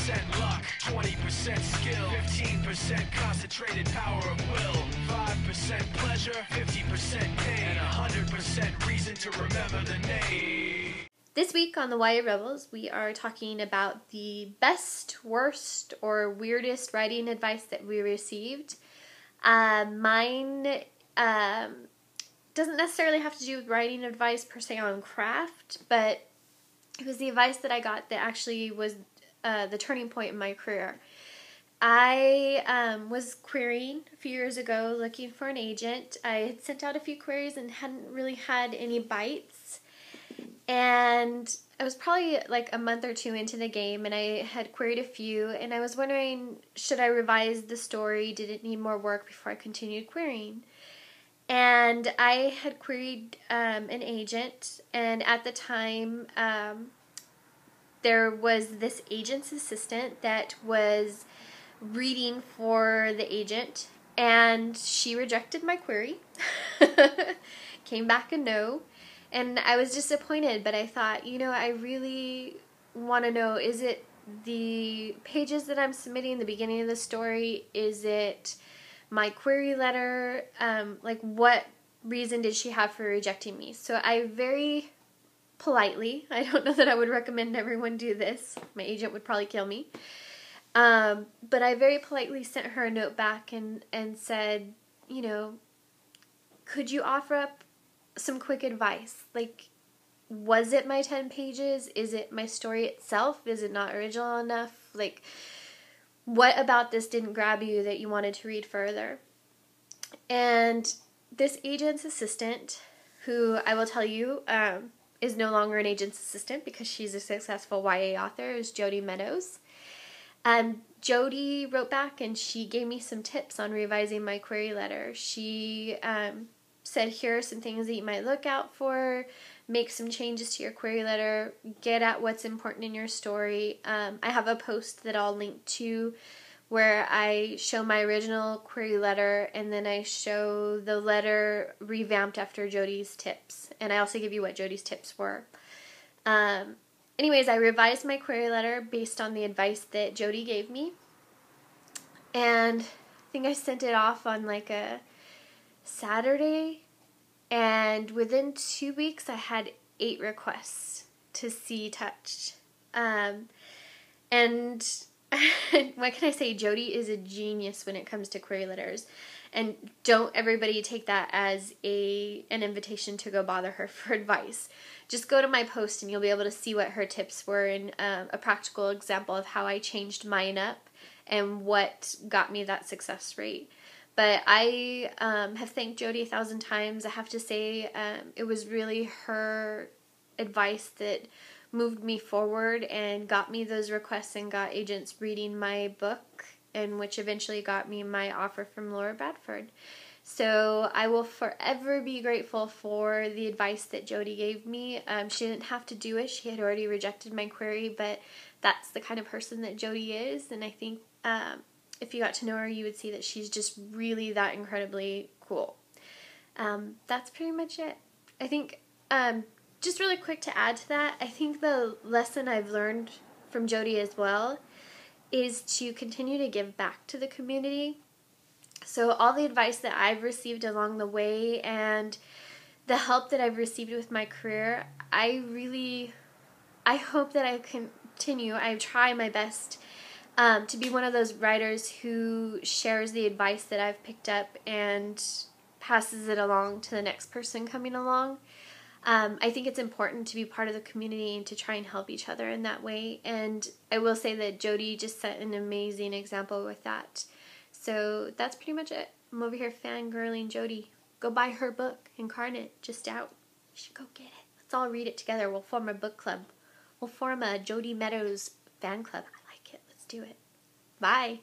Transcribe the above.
80% luck, 20% skill, 15% concentrated power of will, 5% pleasure, 50% pain, and 100% reason to remember the name. This week on the YARebels, we are talking about the best, worst, or weirdest writing advice that we received. Mine doesn't necessarily have to do with writing advice per se on craft, but it was the advice that I got that actually was the turning point in my career. I was querying a few years ago looking for an agent. I had sent out a few queries and hadn't really had any bites. And I was probably like a month or two into the game, and I had queried a few, and I was wondering, should I revise the story? Did it need more work before I continued querying? And I had queried an agent, and at the time, there was this agent's assistant that was reading for the agent, and she rejected my query, came back a no. And I was disappointed, but I thought, I really want to know, is it the pages that I'm submitting, the beginning of the story? Is it my query letter? What reason did she have for rejecting me? So I very politely, I don't know that I would recommend everyone do this. My agent would probably kill me. But I very politely sent her a note back and said, could you offer up some quick advice? Was it my 10 pages? Is it my story itself? Is it not original enough? What about this didn't grab you that you wanted to read further? And this agent's assistant, who I will tell you is no longer an agent's assistant because she's a successful YA author, is Jody Meadows. Jody wrote back and she gave me some tips on revising my query letter. She said, here are some things that you might look out for, make some changes to your query letter, get at what's important in your story. I have a post that I'll link to where I show my original query letter, and then I show the letter revamped after Jody's tips. And I also give you what Jody's tips were. Anyways, I revised my query letter based on the advice that Jody gave me. And I think I sent it off on a Saturday, and within 2 weeks I had 8 requests to see touched. And what can I say? Jody is a genius when it comes to query letters, and don't everybody take that as an invitation to go bother her for advice. Just go to my post and you'll be able to see what her tips were and a practical example of how I changed mine up and what got me that success rate. But I have thanked Jody 1,000 times. I have to say it was really her advice that moved me forward and got me those requests and got agents reading my book, and which eventually got me my offer from Laura Bradford. So I will forever be grateful for the advice that Jody gave me. She didn't have to do it. She had already rejected my query, but that's the kind of person that Jody is, and I think if you got to know her, you would see that she's just really that incredibly cool. That's pretty much it. I think, just really quick to add to that, I think the lesson I've learned from Jody as well is to continue to give back to the community. So all the advice that I've received along the way and the help that I've received with my career, I hope that I continue. I try my best to be one of those writers who shares the advice that I've picked up and passes it along to the next person coming along. I think it's important to be part of the community and to try and help each other in that way. And I will say that Jody just set an amazing example with that. So that's pretty much it. I'm over here fangirling Jody. Go buy her book, Incarnate, just out. You should go get it. Let's all read it together. We'll form a book club. We'll form a Jody Meadows fan club. I like it. Let's do it. Bye.